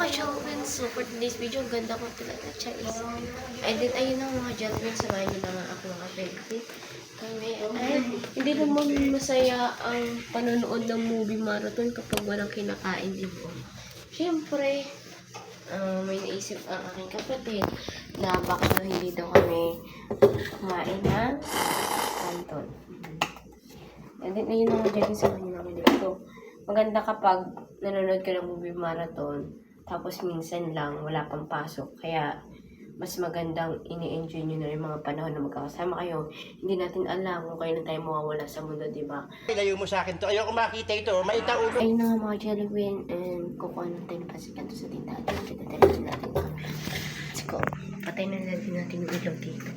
mga Jelwins. So, for today's video, ang ganda ko talaga, Charis. And then, ayun ang mga Jelwins. Samahan niyo na nga ako mga baby. Kami, ay, hindi naman masaya ang panonood ng movie marathon kapag walang kinakain, di ba? Siyempre, may naisip ang aking kapatid na baka hindi daw kami kumain ng kanton. And then, ayun ang mga Jelwins. Samahan niyo na ako dito. Maganda kapag nanonood ka ng movie marathon, tapos minsan lang, wala pang pasok. Kaya, mas magandang ini-enjoy nyo na yung mga panahon na magkakasama kayo. Hindi natin alam kung kailan tayo mawawala sa mundo, diba? Layo mo sa akin to. Ayoko makita ito. Maitaulo. Ayun na nga mga Jellybean, and kukuha natin pasikan to sa tindahan. Kita-talasin natin ito. Let's go. Patay na natin yung ilaw dito.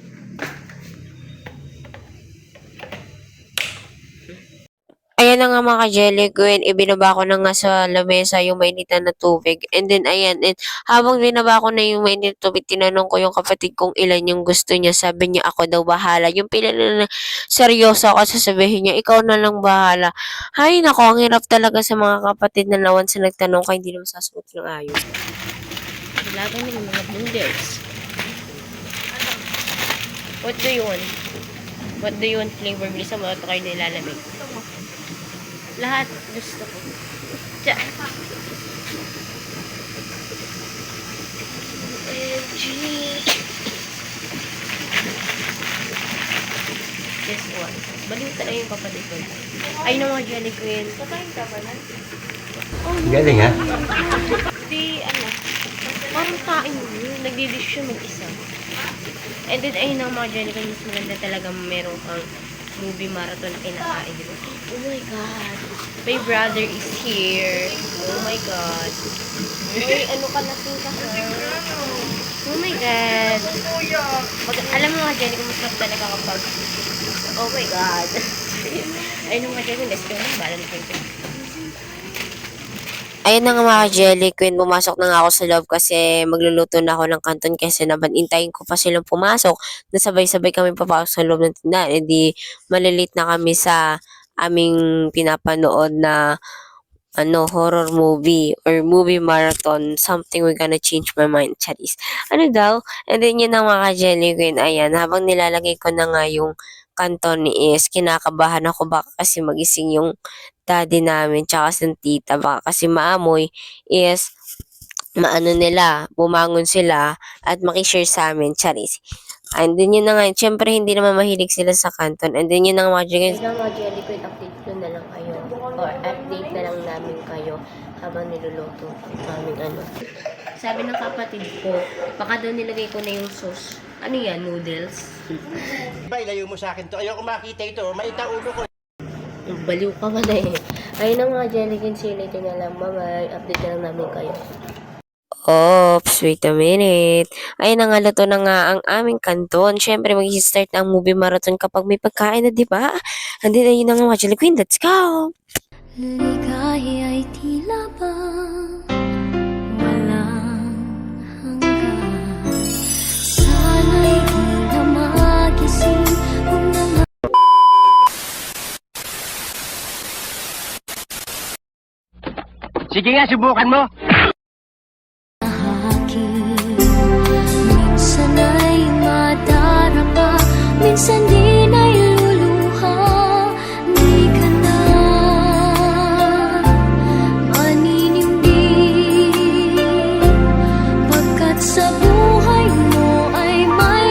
Ayan na nga mga jelly queen, ibinaba ko na nga sa lamesa yung mainitan na tubig. And then ayan, and habang binaba ko na yung mainit na tubig, tinanong ko yung kapatid kung ilan yung gusto niya. Sabi niya ako daw bahala. Yung pila na seryoso ako, sasabihin niya, ikaw na lang bahala. Hay nako, ang hirap talaga sa mga kapatid na lawan sa nagtanong ka, hindi naman sasagot ng ayos. Laban ng mga noodles. What do you want? What do you want flavor? Bisa mo ito kayo nilalamig. Lahat gusto ko. Tsa. OMG. Guess what? Baliw talaga yung kapatid ko. Ay, no mga jelly queen. Kakain ka ba na? Oh, Galing ha? di, parang kain yun. Nagdidish siya mag-isa. And then, ayun ang mga jelly queen. Mas maganda talaga meron kang movie marathon na kinakain. Diba? Oh my God. My brother is here. Oh my God. Uy, ano ka lasing ka ha? Oh my God. Alam mo mga jelly kung masarap talaga kapag oh my God. Ayun mga jelly. Let's go na. Bala na kayo. Ayun na nga mga jelly queen, pumasok na nga ako sa loob kasi magluluto na ako ng kanton kasi naman intayin ko pa silang pumasok. Nasabay-sabay kami papasok sa loob ng tindahan. E di malilate na kami sa aming pinapanood na horror movie or movie marathon. Something we're gonna change my mind, Charis. Ano daw? And then yun ang mga jelly queen. Ayan, habang nilalagay ko na nga yung kanton is kinakabahan ako baka kasi magising yung daddy namin tsaka si tita baka kasi maamoy is maano nila, bumangon sila at makishare sa amin, Charis. And then yun na nga, syempre hindi naman mahilig sila sa kanton. And then yun na nga mga jelly Ayun ang mga jelly queen. Update ko na lang kayo. Or update na lang namin kayo habang niluluto ang aming Sabi ng kapatid ko, baka daw nilagay ko na yung sauce. Ano yan? Noodles? Bay, layo mo sa akin to. Ayoko makita ito. Maitaulo ko. Baliw ka man eh. Ayun ang mga jelly queen. See you later na lang. Bye-bye. Update na lang namin kayo. Oops, wait a minute. Ayun na nga, luto na nga ang aming kanton. Syempre, mag-start na ang movie marathon kapag may pagkain na, di ba? And then, ayun na nga mga jelly queen. Let's go! Ligaya ay tila ba walang hanggan. Sana'y di na magising kung nang Sige nga, subukan mo. minsan ay madarama, minsan din ay luluha. Di ka na maninindig, pagkat sa buhay mo ay may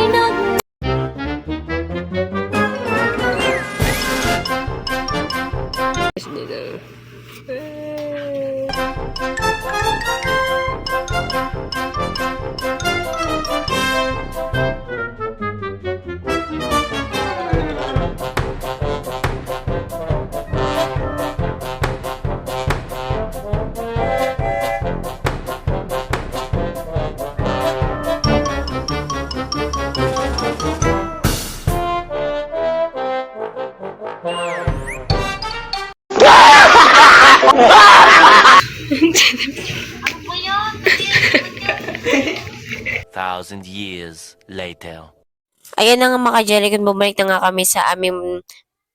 Thousand years later. Ayan na nga mga jelly queen, bumalik na nga kami sa aming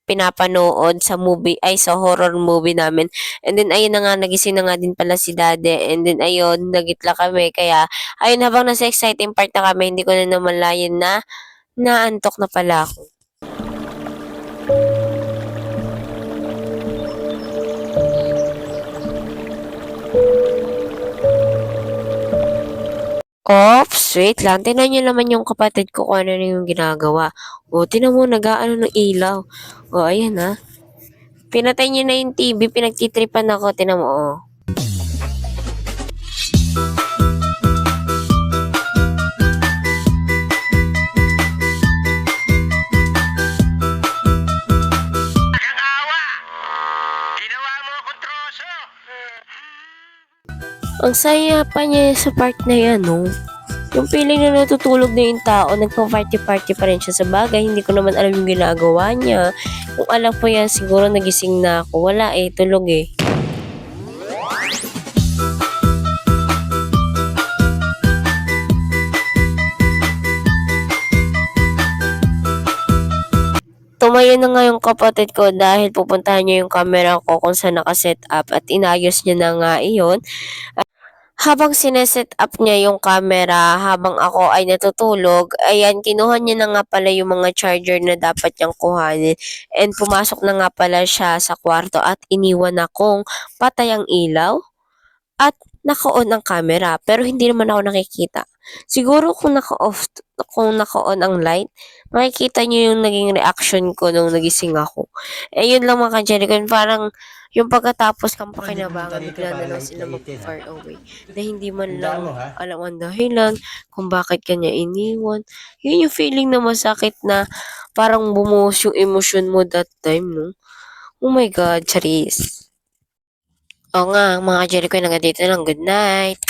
pinapanood sa movie, ay sa horror movie namin. And then ayun na nga, nagising na nga din pala si Daddy. And then ayun, nagitla kami. Kaya ayun, habang nasa exciting part na kami, hindi ko na namalayan na naantok na pala ako. Ops, wait lang. Tingnan niyo naman yung kapatid ko kung ano na yung ginagawa. O, tinan mo, nag-aano ng ilaw. O, ayan ha. Pinatay niyo na yung TV, pinagtitripan ako. Tinan mo, o. Ang saya pa niya sa part na yan, no? Yung feeling na natutulog na yung tao, nagpa-party-party pa rin siya sa bagay. Hindi ko naman alam yung ginagawa niya. Kung alam ko yan, siguro nagising na ako. Wala eh, tulog eh. Tumayo na nga yung kapatid ko dahil pupuntahan niya yung camera ko kung saan nakaset up at inayos niya na nga iyon. Habang sineset up niya yung camera, habang ako ay natutulog, ayan, kinuha niya na nga pala yung mga charger na dapat niyang kuhanin. And pumasok na nga pala siya sa kwarto at iniwan akong patay ang ilaw at naka-on ang camera. Pero hindi naman ako nakikita. Siguro kung naka-on ang light, makikita niyo yung naging reaction ko nung nagising ako. Eh, yun lang mga ka-Jelly, parang yung pagkatapos kang pakinabangan, bigla na lang sila mag-far away. Na hindi man lang alam ang dahilan kung bakit kanya iniwan. Yun yung feeling na masakit na parang bumuhos yung emosyon mo that time, no? Oh my God, Charis. Oo nga, mga Jelly ko, hanggang dito lang. Good night.